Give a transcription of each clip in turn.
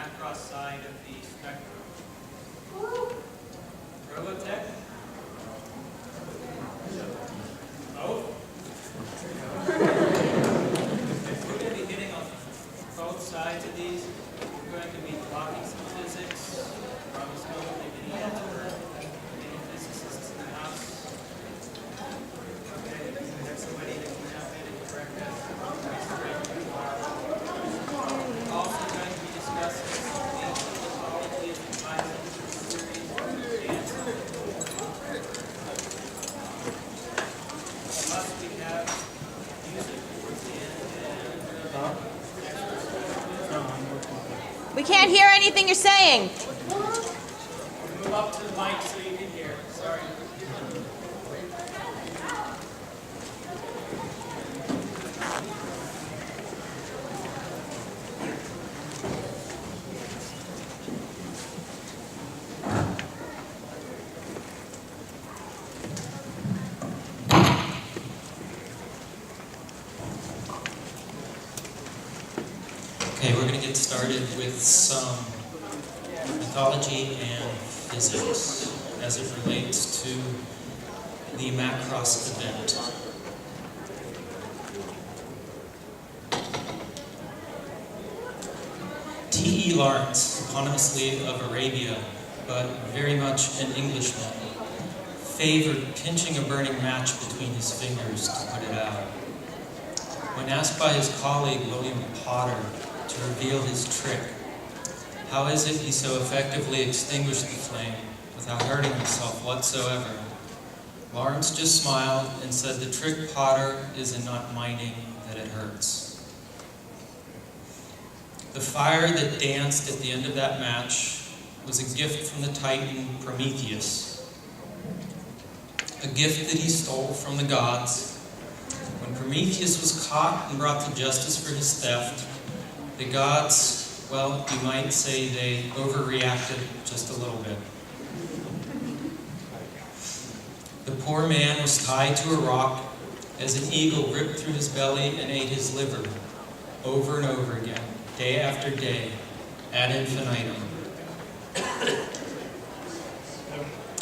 Macross side of the spectrum. Robotech? Both? We're going to be hitting on both sides of these. We're going to be talking some physics. Probably still don't think any physicists in the house. Okay, we have somebody that can jump in and correct us. Also going to be discussing the topology of the biological series and plus we have music towards the end and We can't hear anything you're saying. move up to the mic so you can hear. Sorry. Okay, we're going to get started with some mythology and physics as it relates to the Macross event. T.E. Lawrence, eponymously of Arabia, but very much an Englishman, favored pinching a burning match between his fingers to put it out. When asked by his colleague William Potter to reveal his trick, how is it he so effectively extinguished the flame without hurting himself whatsoever, Lawrence just smiled and said the trick, Potter, is in not minding that it hurts. The fire that danced at the end of that match was a gift from the Titan Prometheus, a gift that he stole from the gods. When Prometheus was caught and brought to justice for his theft, the gods, well, you might say they overreacted just a little bit. The poor man was tied to a rock as an eagle ripped through his belly and ate his liver over and over again, day after day, ad infinitum.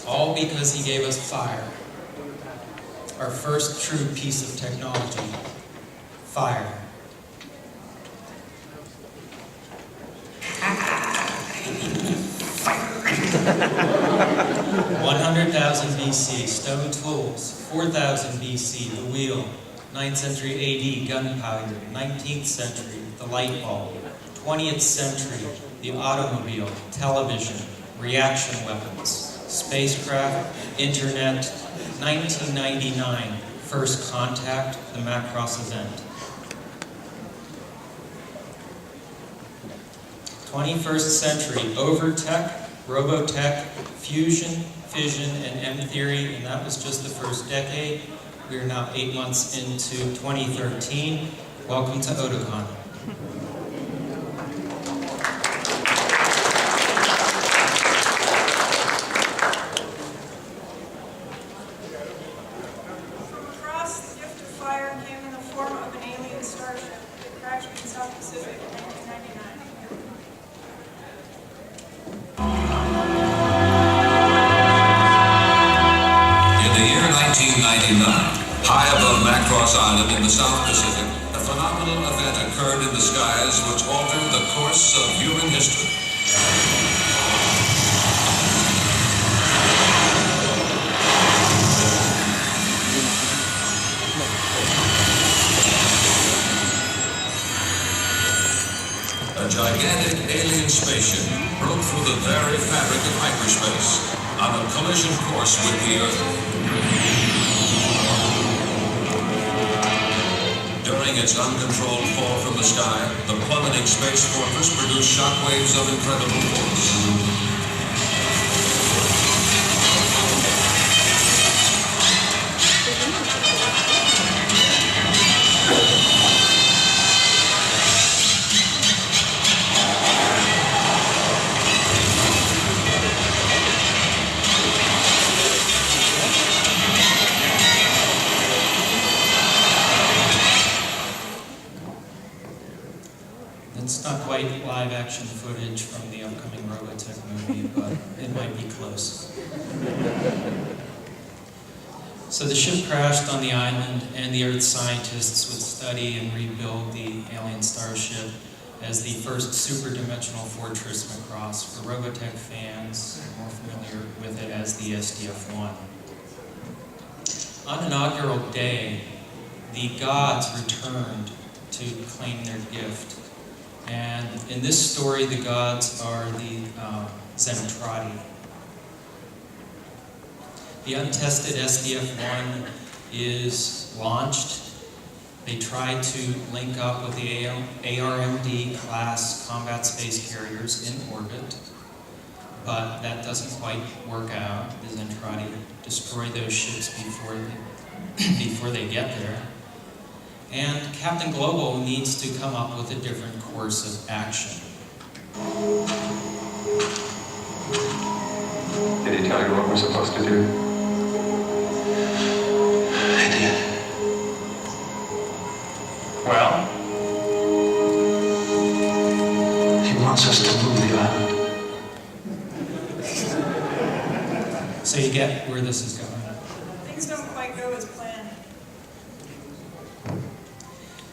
All because he gave us fire. Our first true piece of technology, fire. 100,000 BC, stone tools. 4,000 BC, the wheel. 9th century AD, gunpowder. 19th century, the light bulb. 20th century, the automobile, television, reaction weapons, spacecraft, internet. 1999, first contact, the Macross event. 21st century, overtech, robotech, fusion, fission, and M-theory, and that was just the first decade. We are now 8 months into 2013. Welcome to Otakon. Macross, the gift of fire, came in the form of an alien starship that crashed in South Pacific in 1999. In the year 1999, high above Macross Island in the South Pacific, a phenomenal event occurred in the skies which altered the course of human history. A gigantic alien spaceship broke through the very fabric of hyperspace on a collision course with the Earth. During its uncontrolled fall from the sky, the plummeting space fortress produced shockwaves of incredible force. It's not quite live action footage. footage from the upcoming Robotech movie, but it might be close. So the ship crashed on the island, and the Earth scientists would study and rebuild the alien starship as the first super-dimensional fortress Macross. For Robotech fans, more familiar with it as the SDF-1. On inaugural day, the gods returned to claim their gift. And in this story, the gods are the Xenotrati. The untested SDF-1 is launched. They tried to link up with the ARMD-class combat space carriers in orbit, but that doesn't quite work out. The Xenotrati destroy those ships before they get there. And Captain Global needs to come up with a different course of action. Did he tell you what we're supposed to do? I did. Well? He wants us to move the island. So you get where this is going. Things don't quite go as planned.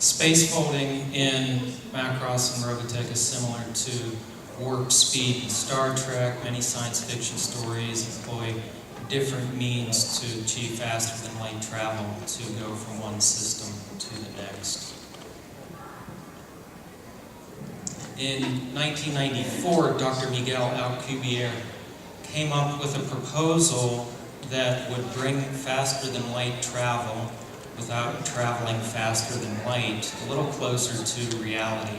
Space folding in Macross and Robotech is similar to warp speed in Star Trek. Many science fiction stories employ different means to achieve faster than light travel to go from one system to the next. In 1994, Dr. Miguel Alcubierre came up with a proposal that would bring faster than light travel without traveling faster than light a little closer to reality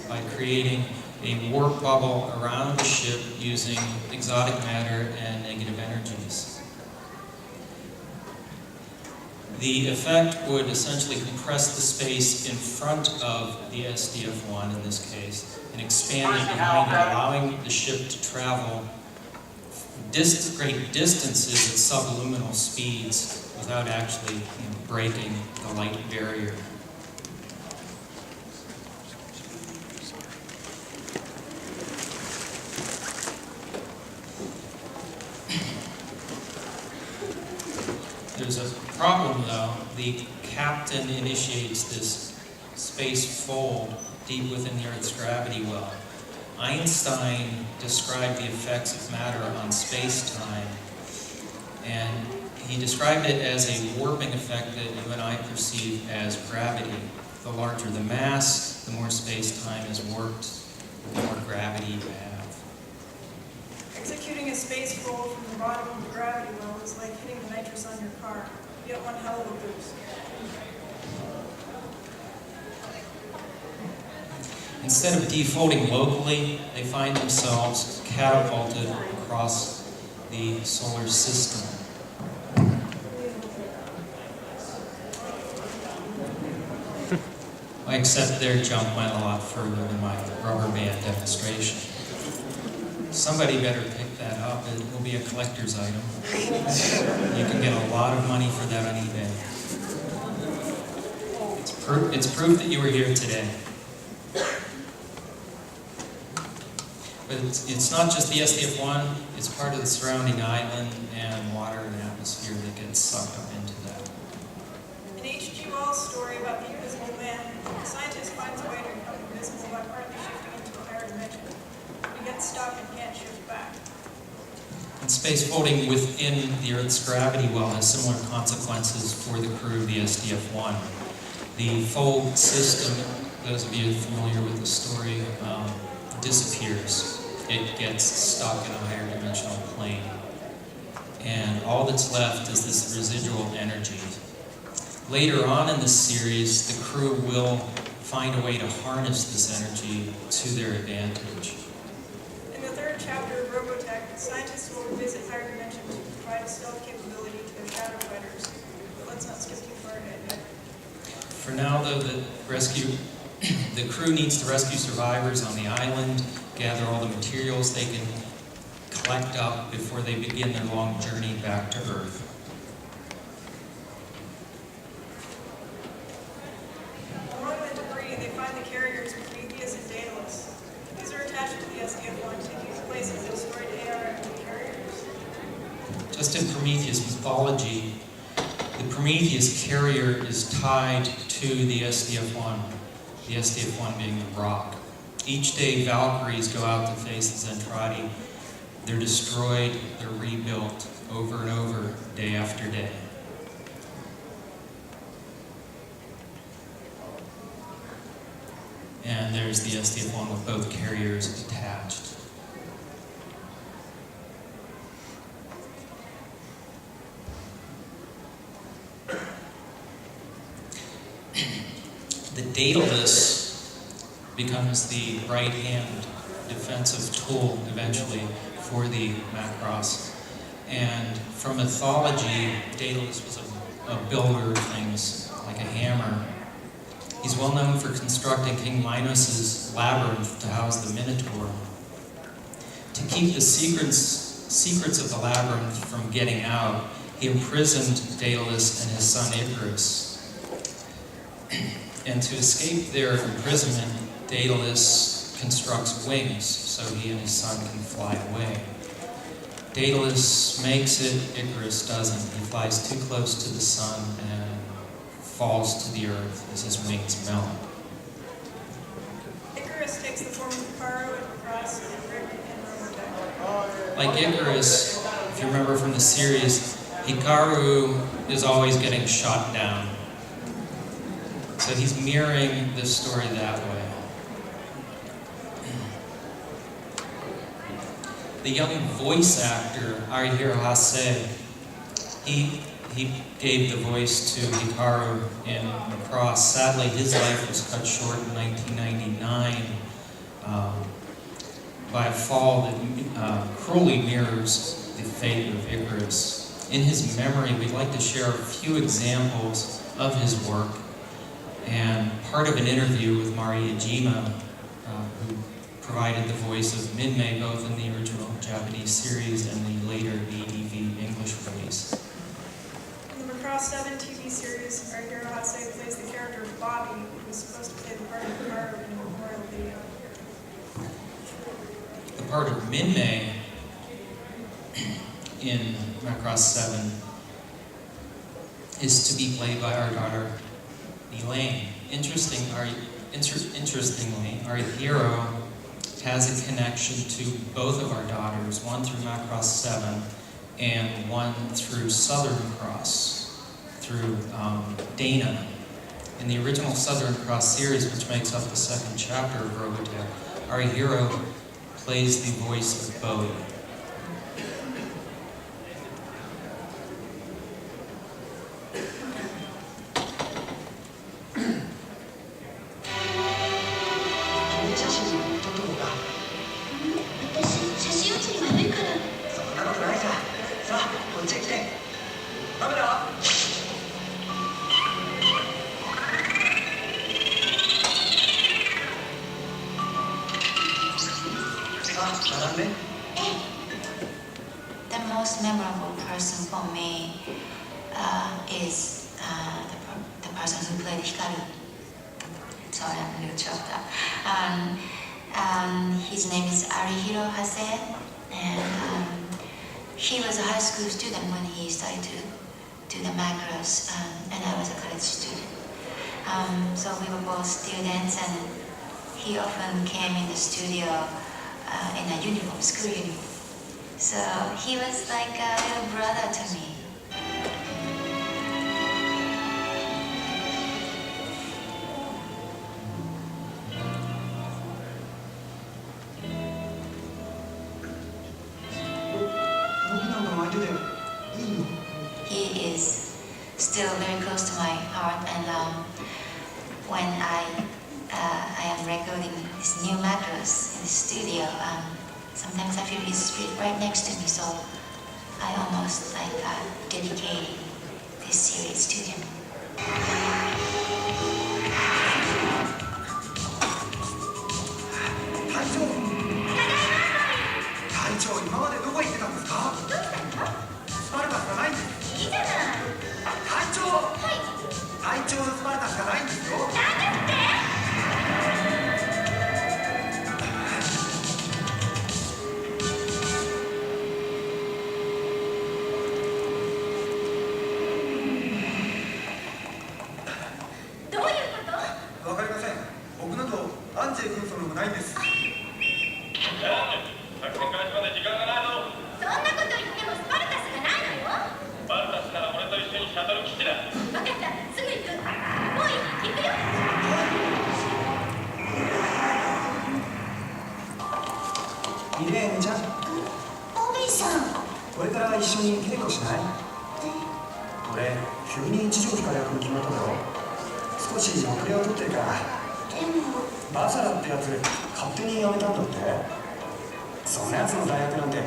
by creating a warp bubble around the ship using exotic matter and negative energies. The effect would essentially compress the space in front of the SDF-1 in this case and expand it behind it, allowing the ship to travel great distances at subluminal speeds without actually breaking the light barrier. There's a problem though. The captain initiates this space fold deep within the Earth's gravity well. Einstein described the effects of matter on space-time, and he described it as a warping effect that you and I perceive as gravity. The larger the mass, the more space-time is warped, the more gravity you have. Executing a space fold from the bottom of the gravity well is like hitting the nitrous on your car. You get one hell of a boost. Instead of defolding locally, they find themselves catapulted across the solar system. Except their jump went a lot further than my rubber band demonstration. Somebody better pick that up. It will be a collector's item. You can get a lot of money for that on eBay. It's proof that you were here today. But it's not just the SDF-1, it's part of the surrounding island and water and atmosphere that gets sucked up into that. In H.G. Wells' story about the Invisible Man, the scientist finds a way to become invisible by partly shifting into a higher dimension. He gets stuck and can't shift back. And space folding within the Earth's gravity well has similar consequences for the crew of the SDF-1. The fold system, those of you familiar with the story, disappears. It gets stuck in a higher dimensional plane. And all that's left is this residual energy. Later on in the series, the crew will find a way to harness this energy to their advantage. In the third chapter of Robotech, scientists will revisit higher dimensions to provide a stealth capability to their shadow fighters. But let's not skip too far ahead yet. For now, though, the crew needs to rescue survivors on the island, gather all the materials they can collect up before they begin their long journey back to Earth. Among the debris, they find the carriers of Prometheus and Daedalus. These are attached to the Just in Prometheus mythology, the Prometheus carrier is tied to the SDF-1, the SDF-1 being the rock. Each day Valkyries go out to face the Zentradi. They're destroyed, they're rebuilt over and over, day after day. And there's the SDF-1 with both carriers attached. The Daedalus becomes the right-hand defensive tool eventually for the Macross. And from mythology, Daedalus was a builder of things, like a hammer. He's well known for constructing King Minos' labyrinth to house the Minotaur. To keep the secrets of the labyrinth from getting out, he imprisoned Daedalus and his son Icarus. And to escape their imprisonment, Daedalus constructs wings so he and his son can fly away. Daedalus makes it, Icarus doesn't. He flies too close to the sun and falls to the earth as his wings melt. Icarus takes the form of Hikaru and Macross and Rick and Robotech. Like Icarus, if you remember from the series, Hikaru is always getting shot down. So he's mirroring this story that way. The young voice actor, Arihiro Hase, he gave the voice to Hikaru in Macross. Sadly, his life was cut short in 1999 by a fall that cruelly mirrors the fate of Icarus. In his memory, we'd like to share a few examples of his work and part of an interview with Mari Ejima, who provided the voice of Minmay both in the original Japanese series and the later ADV English release. In the Macross 7 TV series, Arihiro Hase plays the character of Bobby, who was supposed to play the part of Hikaru in a memorial video. The part of Minmay in Macross 7 is to be played by our daughter Elaine. Interestingly, our hero has a connection to both of our daughters, one through Macross 7 and one through Southern Cross, through Dana. In the original Southern Cross series, which makes up the second chapter of Robotech, our hero plays the voice of Bowie. The most memorable person for me is the person who played Hikaru. Sorry, I'm a little choked up. His name is Arihiro Hase, and he was a high school student when he started to do the Macross, and I was a college student. So we were both students, and he often came in the studio in a uniform, school uniform. So he was like a little brother to me. He is still very close to my heart, and when I am recording this new Macross in the studio, sometimes I feel his spirit right next to me, so I almost like dedicating this series to him. 隊長、今までどこ行ってたんですか？スパルタスがないんです。いいじゃない。隊長。はい。隊長のスパルタスがないんですよ。なんだって？ He イレーヌちゃん、お兄さん。これから一緒に稽古しない？俺、急に一条光役に決まっただろ。少し遅れを取ってるから。でもバサラってやつ、勝手に辞めたんだって。そんなやつの大学なんて、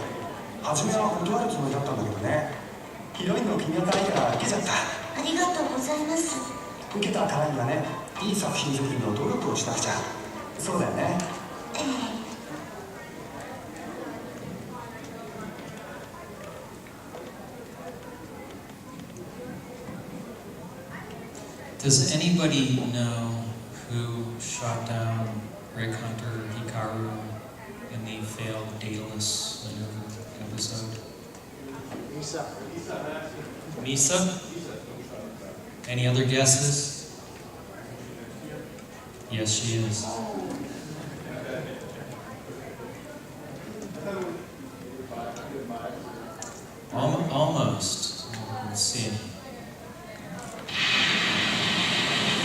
初めは断るつもりだったんだけどね。ヒロインの君が書いたら受けちゃった。ありがとうございます。受けたからにはね、いい作品作りの努力をしなくちゃ。そうだよね。ええ。Does anybody know who shot down Rick Hunter Hikaru in the failed Daedalus maneuver episode? Misa? Any other guesses? Yes, she is. Almost. Let's see.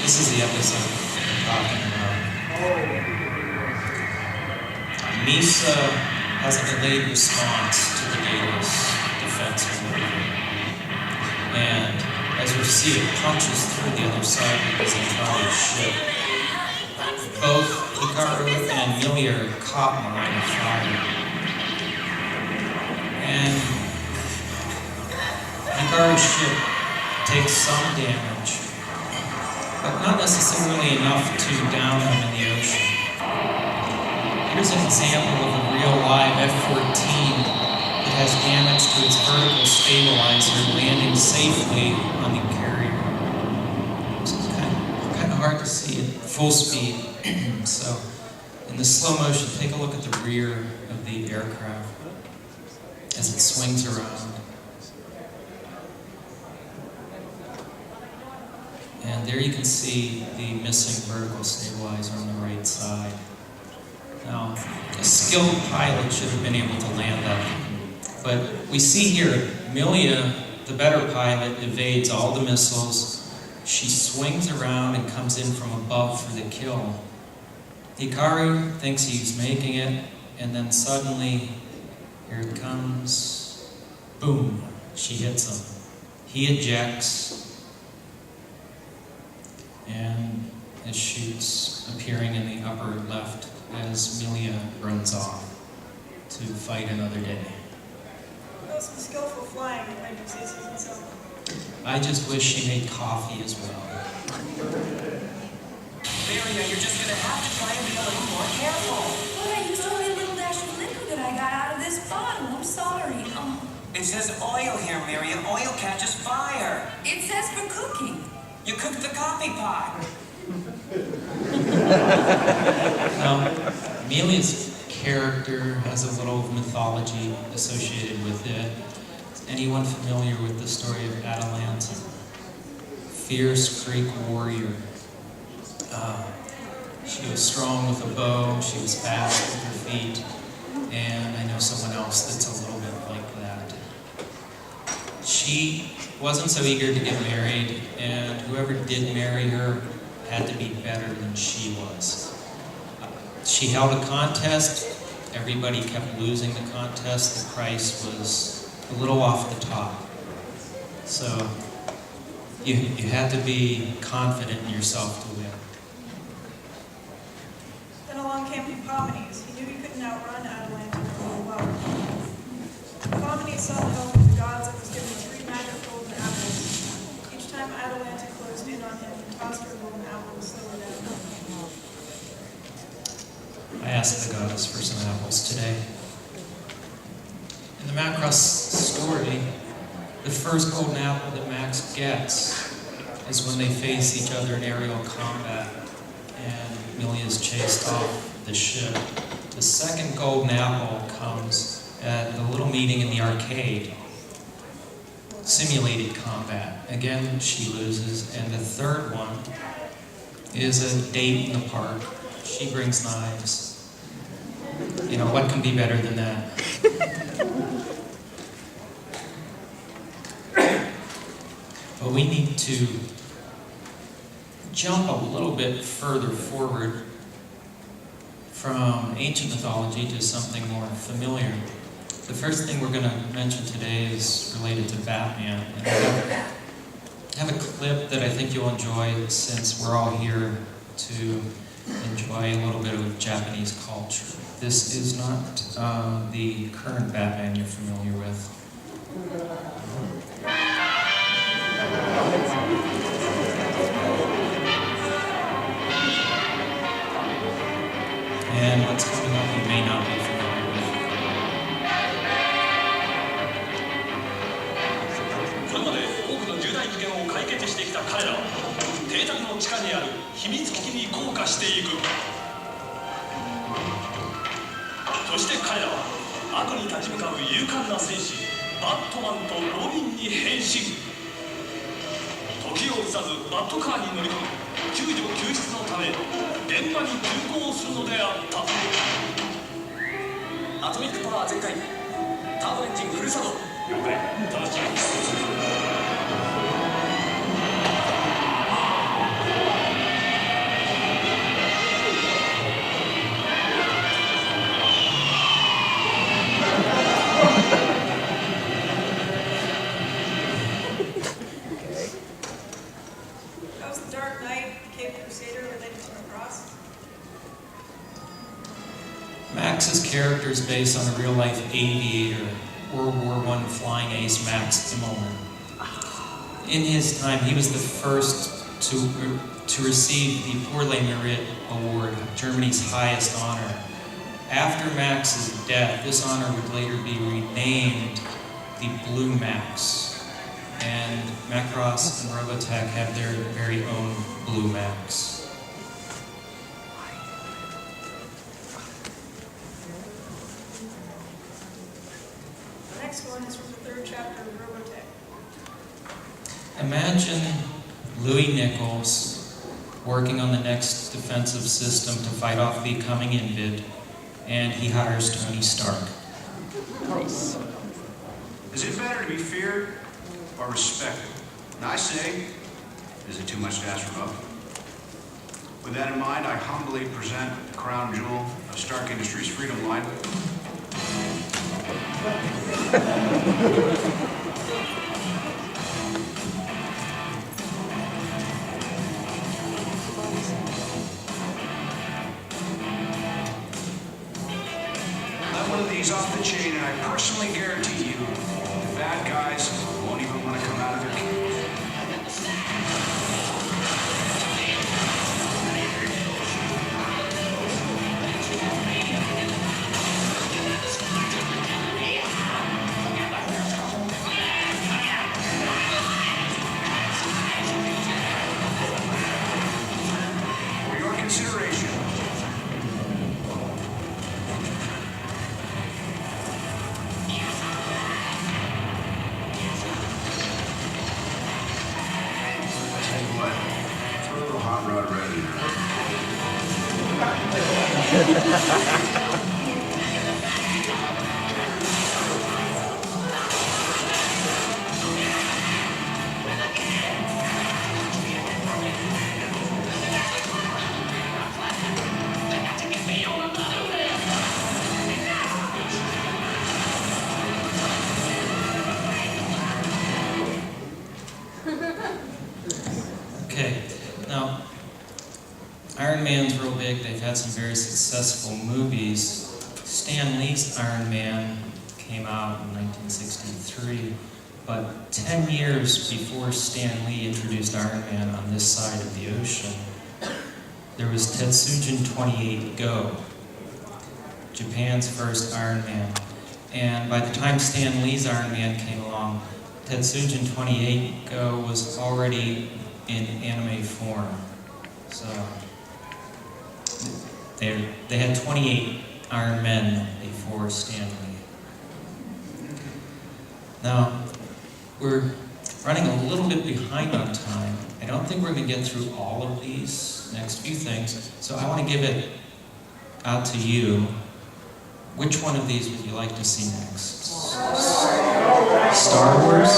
This is the episode I'm talking about. Misa has a delayed response to the Daedalus defense maneuver. And as we see, it punches through the other side of his entire ship. Both Hikaru and Milia are caught in the line of fire. And Hikaru's ship takes some damage, but not necessarily enough to down him in the ocean. Here's an example of a real live F-14 that has damage to its vertical stabilizer, landing safely on the carrier. So it's kind of hard to see at full speed. So in the slow motion, take a look at the rear of the aircraft as it swings around. And there you can see the missing vertical stabilizer on the right side. Now, a skilled pilot should have been able to land that. But we see here, Milia, the better pilot, evades all the missiles. She swings around and comes in from above for the kill. Hikaru thinks he's making it, and then suddenly, here it comes, boom, she hits him. He ejects, and it shoots appearing in the upper left as Milia runs off to fight another day. That was some skillful flying, if I do say so myself. I just wish she made coffee as well. Maria, you're just gonna have to try and be a little more careful. But I used only a little dash of liquid that I got out of this bottle. I'm sorry. Oh. It says oil here, Maria. Oil catches fire. It says for cooking. You cooked the coffee pot. Now, Milia's character has a little mythology associated with it. Is anyone familiar with the story of Atalanta? Fierce Greek warrior. She was strong with a bow, she was fast with her feet, and I know someone else that's a little bit like that. She wasn't so eager to get married, and whoever did marry her had to be better than she was. She held a contest, everybody kept losing the contest, the price was a little off the top. So you had to be confident in yourself to win. Then along came Hippomenes. He knew he couldn't outrun Atalanta very well. Hippomenes saw the help of the gods and was given 3 magic golden apples. Each time Atalanta closed in on him, he tossed her golden apple and slowed her down. I asked the goddess for some apples today. In the Macross story, the first golden apple that Max gets is when they face each other in aerial combat and Milia is chased off the ship. The second golden apple comes at the little meeting in the arcade. Simulated combat. Again, she loses. And the third one is a date in the park. She brings knives. You know, what can be better than that? But we need to jump a little bit further forward from ancient mythology to something more familiar. The first thing we're going to mention today is related to Batman. And I have a clip that I think you'll enjoy, since we're all here to enjoy a little bit of Japanese culture. This is not the current Batman you're familiar with. And what's coming up you may not be familiar with. これまで多くの重大事件を解決してきた彼らは邸宅の地下にある秘密基地に降下していく。そして彼らは悪に立ち向かう勇敢な戦士バットマンとロビンに変身。時を移さずバットカーに乗り込み救助救出のため現場に急行するのであった。アトミックパワー全開、ターボエンジンフル作動。了解。直ちに出動する。That was the Dark Knight, Cape Crusader related to Macross. Max's character is based on a real-life aviator, World War I flying ace Max Immelmann. In his time, he was the first to receive the Pour le Mérite Award, Germany's highest honor. After Max's death, this honor would later be renamed the Blue Max, and Macross and Robotech have their very own Blue Max. The next one is from the third chapter of Robotech. Imagine Louis Nichols working on the next defensive system to fight off the coming invid, and he hires Tony Stark. Nice. Is it better to be feared or respected? And I say, is it too much to ask for both? With that in mind, I humbly present the crown jewel of Stark Industries' Freedom Line. Let one of these off the chain, and I personally guarantee you, the bad guys won't even want to come out of their caves. For your consideration, tell you what, throw a little hot rod red in there. Okay, now, Iron Man's real big. They've had some very successful movies. Stan Lee's Iron Man came out in 1963, but 10 years before Stan Lee introduced Iron Man on this side of the ocean, there was Tetsujin 28 Go, Japan's first Iron Man. And by the time Stan Lee's Iron Man came along, Tetsujin 28 Go was already in anime form. So they had 28 Iron Men before Stan Lee. Now, we're running a little bit behind on time. I don't think we're going to get through all of these next few things, so I want to give it out to you Which one of these would you like to see next? Star Wars?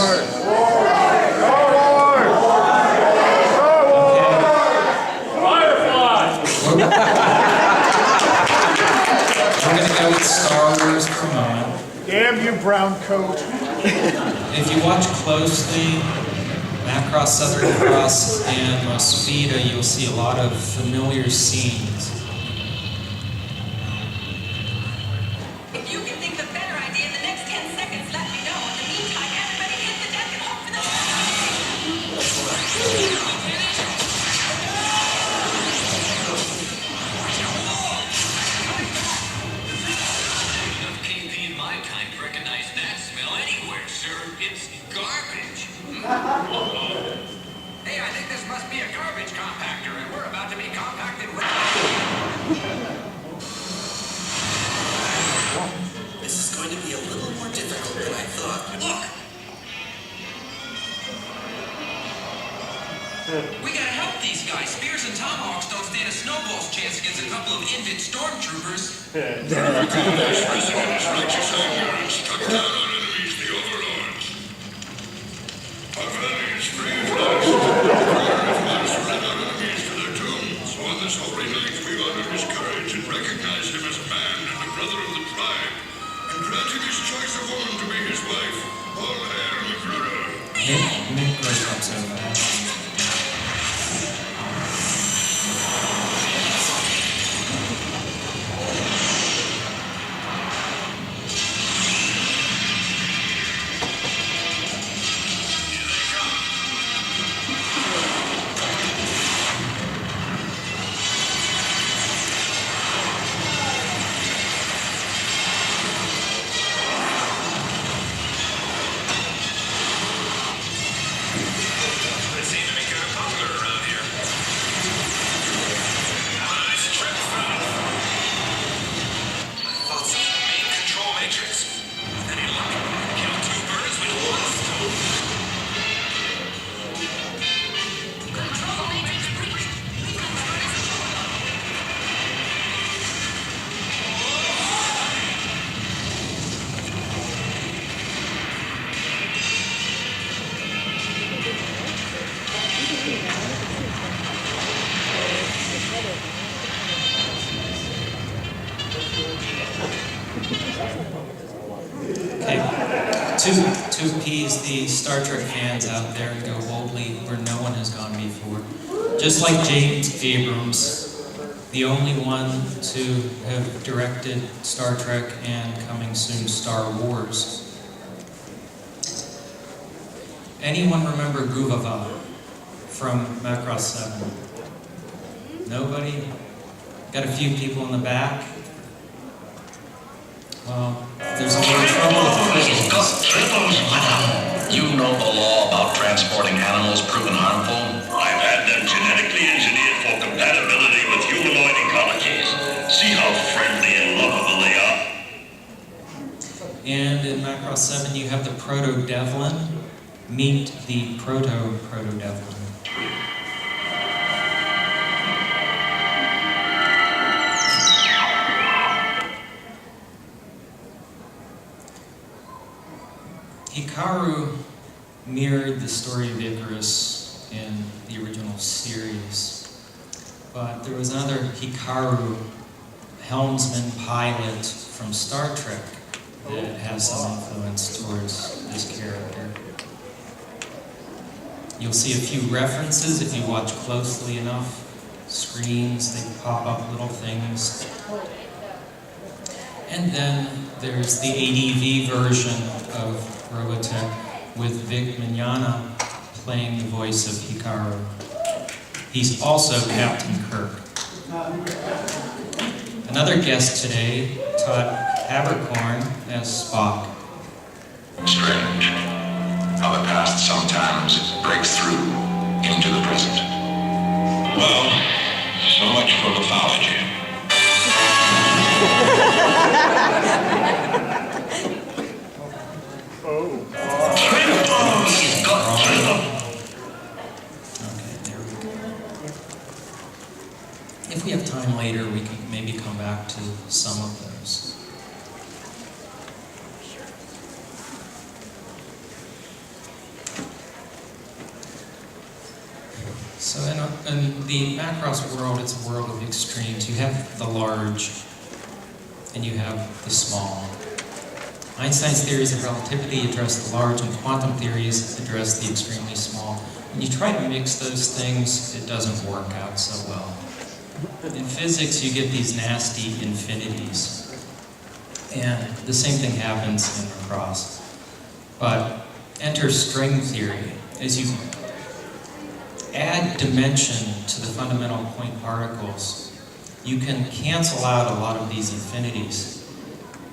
We're going to go with Star Wars for a moment. Damn you, brown coat. If you watch closely, Macross, Southern Cross, and Mosquito, you'll see a lot of familiar scenes. If you can think of a better idea in the next 10 seconds, let me know. In the meantime, everybody hit the deck and hope for the best. Enough KP in my time to recognize that smell anywhere, sir. It's garbage. Hey, I think this must be a garbage compactor, and we're about to be compacted with... This is going to be a little more difficult than I thought. Look! We gotta help these guys. Spears and tomahawks don't stand a snowball's chance against a couple of infant stormtroopers. Nick grows up so fast. To appease the Star Trek fans out there and go boldly where no one has gone before. Just like James Abrams, the only one to have directed Star Trek and coming soon Star Wars. Anyone remember Guvava from Macross 7? Nobody? Got a few people in the back? Well, there's a little trouble with You know the law about transporting animals proven harmful? I've had them genetically engineered for compatibility with humanoid ecologies. See how friendly and lovable they are. And in Macross 7, you have the Proto-Devlin. Meet the Proto-Devlin. Hikaru mirrored the story of Icarus in the original series, but there was another Hikaru, helmsman pilot from Star Trek, that has some influence towards this character. You'll see a few references if you watch closely enough. Screens, they pop up little things. And then there's the ADV version of Robotech with Vic Mignogna playing the voice of Hikaru. He's also Captain Kirk. Another guest today, Todd Habercorn as Spock. Strange how the past sometimes breaks through into the present. Well, so much for mythology. If we have time later, we can maybe come back to some of those. So in the Macross world, it's a world of extremes. You have the large, and you have the small. Einstein's theories of relativity address the large, and quantum theories address the extremely small. When you try to mix those things, it doesn't work out so well. In physics, you get these nasty infinities. And the same thing happens in Macross. But enter string theory. As you add dimension to the fundamental point particles, you can cancel out a lot of these infinities.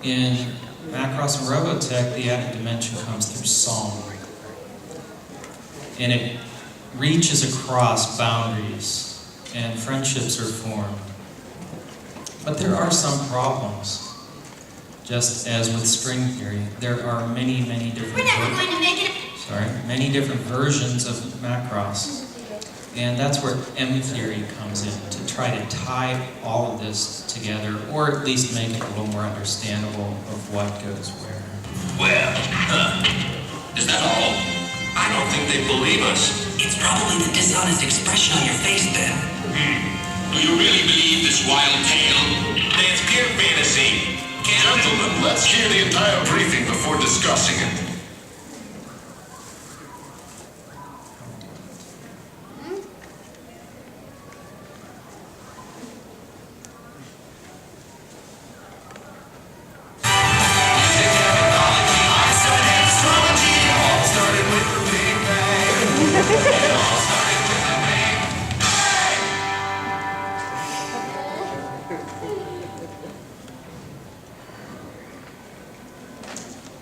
In Macross and Robotech, the added dimension comes through song. And it reaches across boundaries, and friendships are formed. But there are some problems. Just as with string theory, there are many different many different versions of Macross. And that's where M theory comes in, to try to tie all of this together, or at least make it a little more understandable of what goes where. Well, is that all? I don't think they believe us. It's probably the dishonest expression on your face, then. Do you really believe this wild tale? It's pure fantasy. Gentlemen, let's hear the entire briefing before discussing it.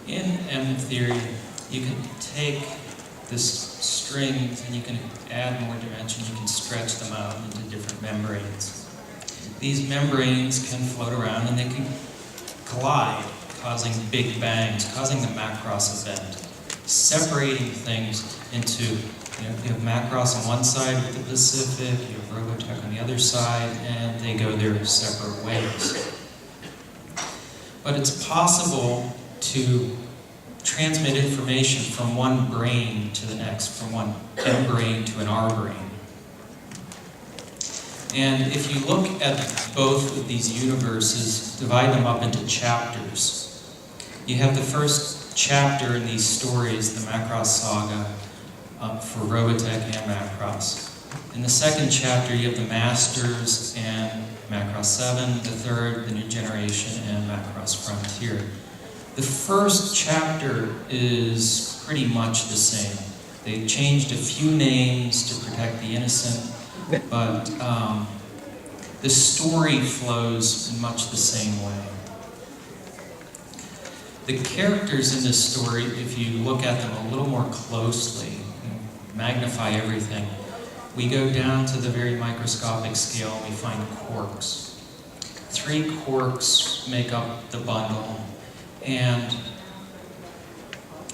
In M theory, you can take this strings and you can add more dimension, you can stretch them out into different membranes. These membranes can float around and they can collide, causing big bangs, causing the Macross event, separating things into, you have Macross on one side of the Pacific, you have Robotech on the other side, and they go their separate ways. But it's possible to transmit information from one brain to the next, from one M brain to an R brain. And if you look at both of these universes, divide them up into chapters. You have the first chapter in these stories, the Macross saga, for Robotech and Macross. In the second chapter, you have the Masters and Macross 7, the third, the New Generation, and Macross Frontier. The first chapter is pretty much the same. They changed a few names to protect the innocent, but the story flows in much the same way. The characters in this story, if you look at them a little more closely, magnify everything, we go down to the very microscopic scale and we find quarks. 3 quarks make up the bundle, and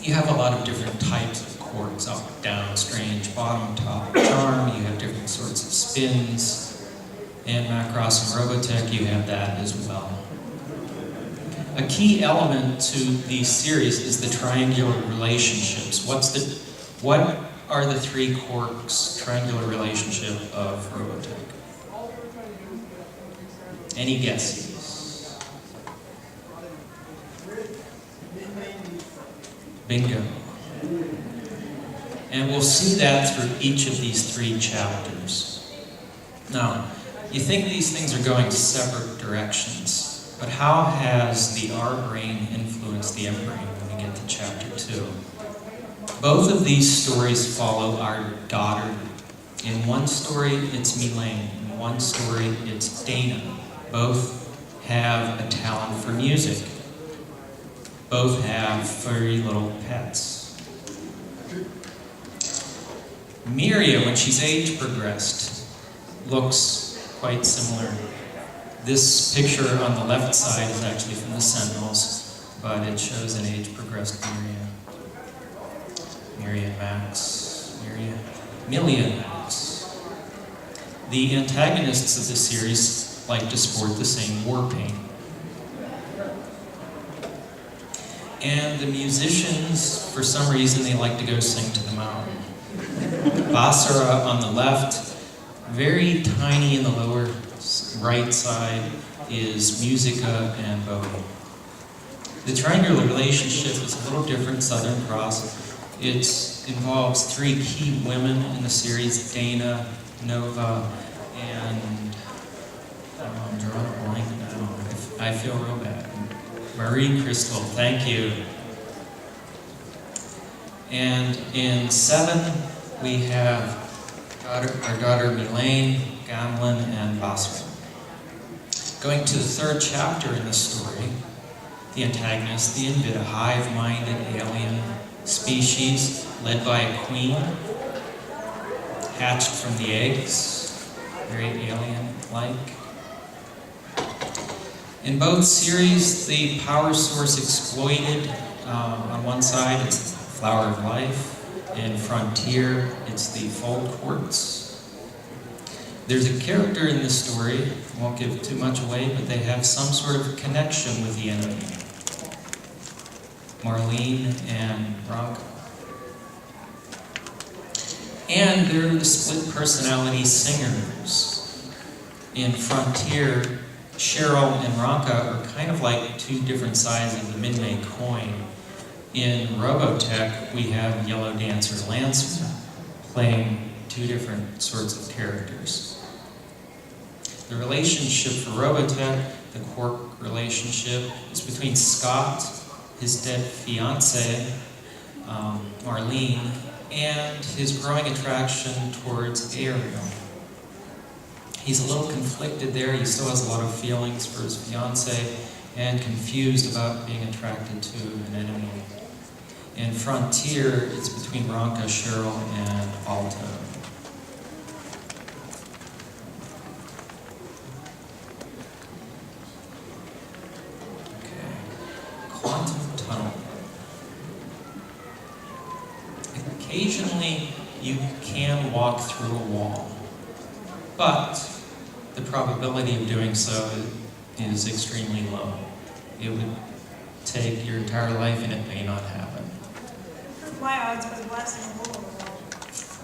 you have a lot of different types of quarks, up, down, strange, bottom, top, charm. You have different sorts of spins. In Macross and Robotech, you have that as well. A key element to these series is the triangular relationships. What are the 3 quarks' triangular relationship of Robotech? Any guesses? Bingo. And we'll see that through each of these 3 chapters. Now, you think these things are going separate directions, but how has the R brain influenced the M brain when we get to chapter 2? Both of these stories follow our daughter. In one story, it's Mylene. In one story, it's Dana. Both have a talent for music. Both have furry little pets. Miria, when she's age progressed, looks quite similar. This picture on the left side is actually from the Sentinels, but it shows an age progressed Miria. Miria Max. Milia Max. The antagonists of the series like to sport the same war paint. And the musicians, for some reason, they like to go sing to the mountain. Basara on the left Very tiny in the lower right side is Musica and Bowie. The triangular relationship is a little different, Southern Cross. It involves three key women in the series, Dana, Nova, and I'm drawing a blank now. I feel real bad. Marie Crystal, thank you. And in 7, we have our daughter Mylene, Gamlin, and Boswell. Going to the 3rd chapter in the story, the antagonist, the Invit, a hive-minded alien species led by a queen, hatched from the eggs, very alien-like. In both series, the power source exploited, on one side, it's the Flower of Life. In Frontier, it's the Fold Quartz. There's a character in this story, I won't give too much away, but they have some sort of connection with the enemy. Marlene and Bronco. And they're the split personality singers. In Frontier, Cheryl and Ranka are kind of like two different sides of the Minmay coin. In Robotech, we have Yellow Dancer Lancer playing two different sorts of characters. The relationship for Robotech, the Quark relationship, is between Scott, his dead fiancée, Marlene, and his growing attraction towards Ariel. He's a little conflicted there. He still has a lot of feelings for his fiancée and confused about being attracted to an enemy. In Frontier, it's between Ranka, Cheryl, and Alto. Okay. Quantum tunnel. Occasionally, you can walk through a wall, but the probability of doing so is extremely low. It would take your entire life and it may not happen. My odds was less than the whole world.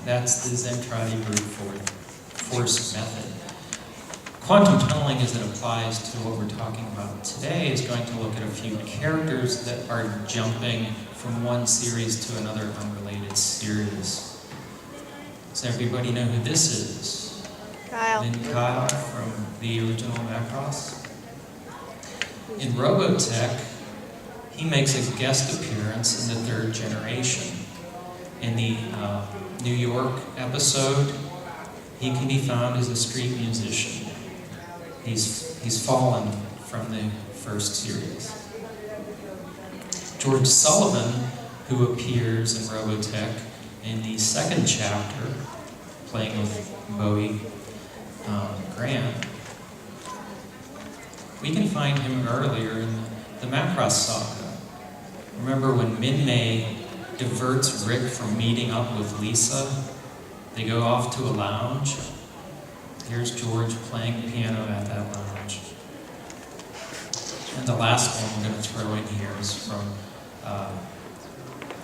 That's the Zentradi brute force method. Quantum tunneling, as it applies to what we're talking about today, is going to look at a few characters that are jumping from one series to another unrelated series. Does everybody know who this is? Kyle. Lynn Kyle from the original Macross. In Robotech, he makes a guest appearance in the 3rd generation. In the New York episode, he can be found as a street musician. He's fallen from the 1st series. George Sullivan, who appears in Robotech in the 2nd chapter, playing with Bowie Grant, we can find him earlier in the Macross saga. Remember when Minmay diverts Rick from meeting up with Lisa? They go off to a lounge. Here's George playing piano at that lounge. And the last one we're going to throw in here is from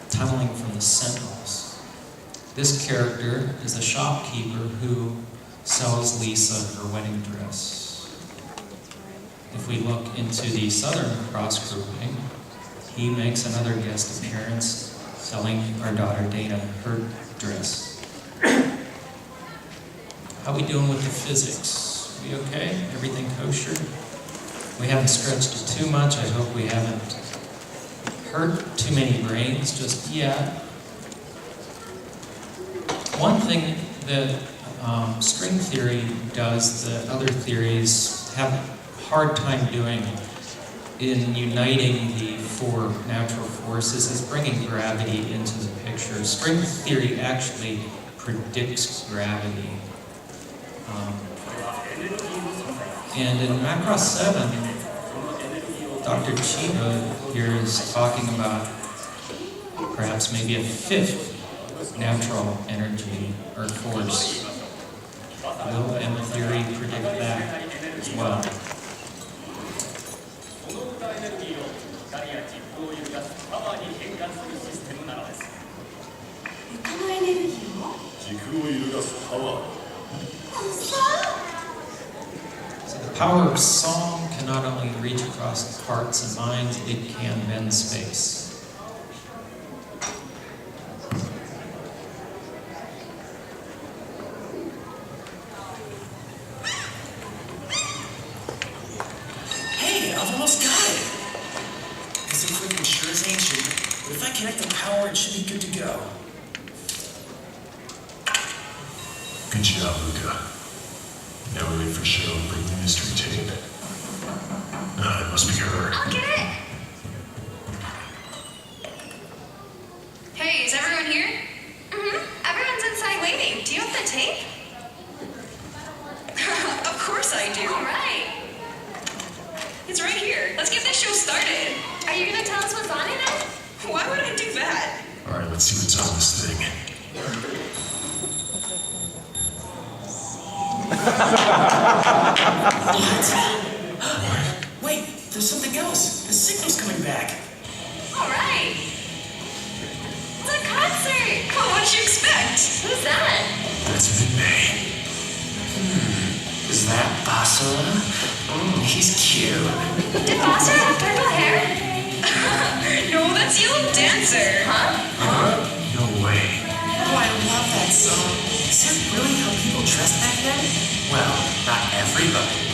Tunneling from the Sentinels. This character is a shopkeeper who sells Lisa her wedding dress. If we look into the Southern Cross grouping, he makes another guest appearance selling our daughter Dana her dress. How we doing with the physics? We okay? Everything kosher? We haven't stretched it too much. I hope we haven't hurt too many brains just yet. One thing that string theory does that other theories have a hard time doing in uniting the 4 natural forces is bringing gravity into the picture. String theory actually predicts gravity. And in Macross 7, Dr. Chiba here is talking about perhaps maybe a 5th natural energy or force. Will M theory predict that as well? power of song can not only reach across hearts and minds, it can bend space. Hey, I've almost got it. It's so quick and sure as ancient, but if I connect the power, it should be good to go. Good job, Luca. Now we wait for Cheryl to bring the mystery tape. It must be her. I'll get it. Hey, is everyone here? Everyone's inside waiting. Do you have the tape? Of course I do. All right. It's right here. Let's get this show started. Are you gonna tell us what's on it then? Why would I do that? Alright, let's see what's on this thing. Wait, there's something else. The signal's coming back. All right. It's a concert. Well, what did you expect? Who's that? That's Mid-May. Is that Basara? He's cute. Did Basara have purple hair? No, that's Yellow Dancer. Huh? No way. Oh, I love that song. Is that really how people dressed back then? Well, not everybody.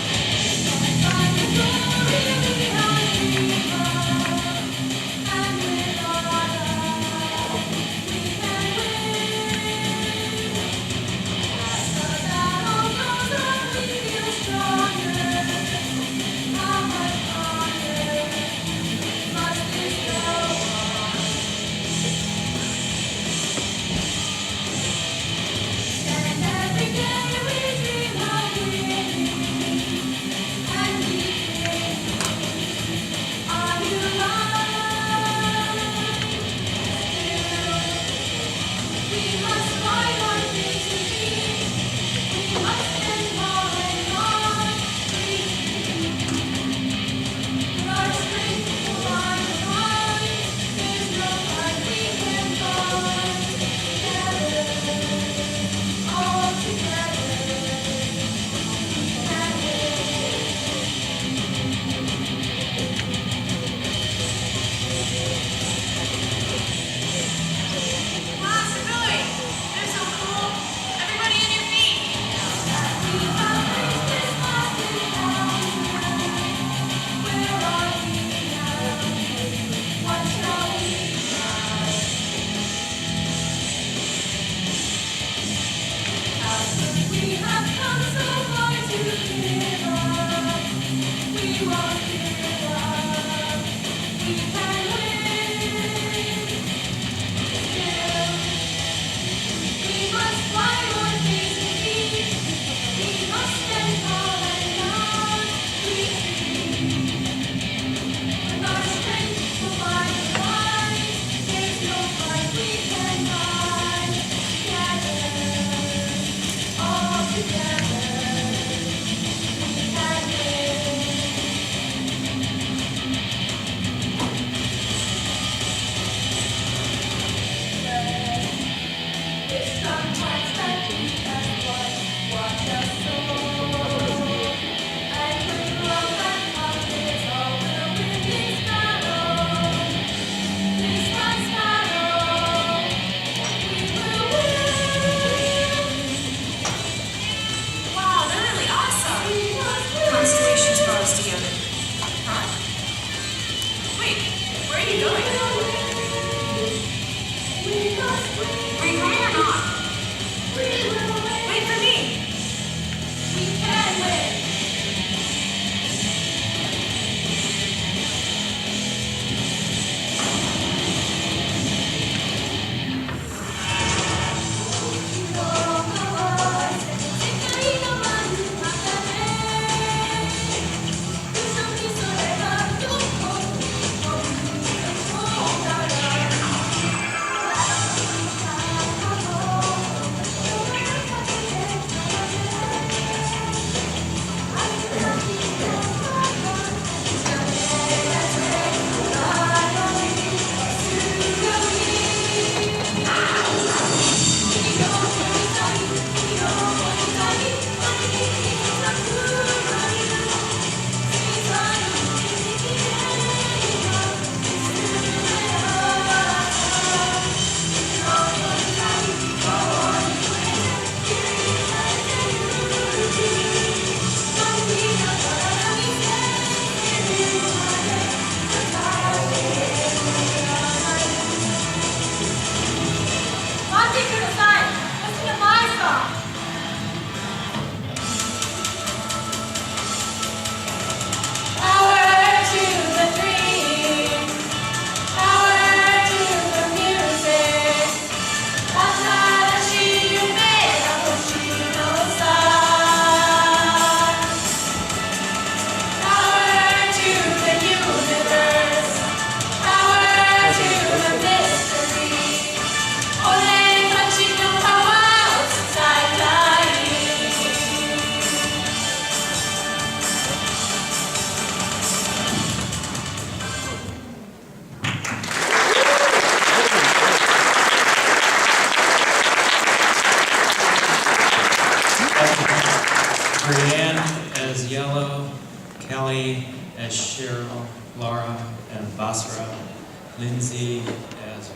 Lindsay as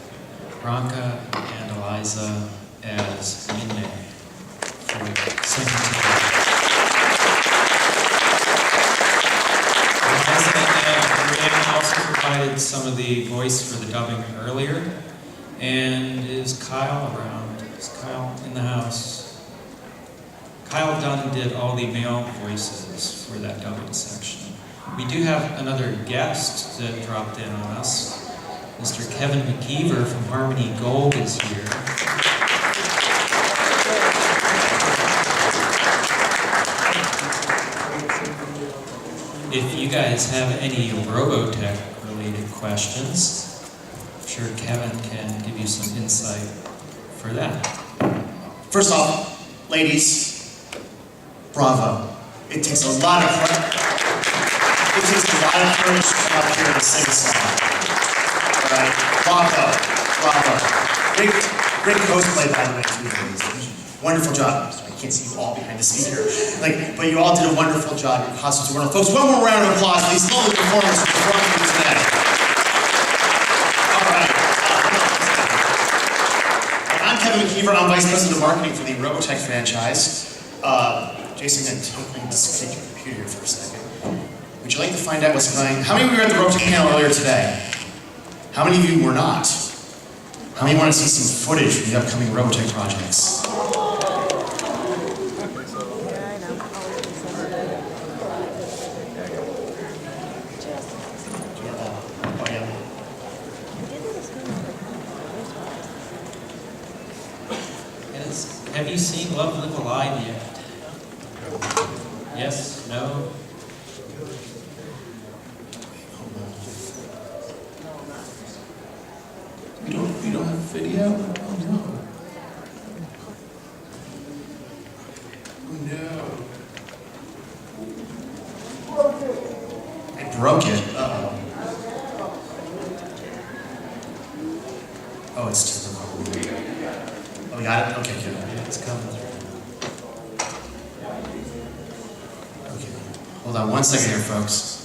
Bronca, and Eliza as Minmay for singing together. Eliza and Brianna also provided some of the voice for the dubbing earlier. And is Kyle around? Is Kyle in the house? Kyle Dunn did all the male voices for that dubbing section. We do have another guest that dropped in on us. Mr. Kevin McKeever from Harmony Gold is here. If you guys have any Robotech related questions, I'm sure Kevin can give you some insight for that. First off, ladies, bravo. It takes a lot of courage to come up here and sing a song. All right? Bravo. Great cosplay, by the way, to you ladies. Wonderful job. I can't see you all behind the speaker. But you all did a wonderful job. Your costumes were wonderful. Folks, one more round of applause for these lovely performers who performed for you today. All right. I'm Kevin McKeever. I'm Vice President of Marketing for the Robotech franchise. Jason, I'm going to take your computer here for a second. Would you like to find out what's going on? How many of you were at the Robotech panel earlier today? How many of you were not? How many want to see some footage from the upcoming Robotech projects? Have you seen Love Live Alive yet? Yes? No? We don't have video? Oh no. Oh no. I broke it. Uh-oh. Oh, it's to the Oh, we got it? Okay, good. It's coming through. Okay. Hold on one second here, folks.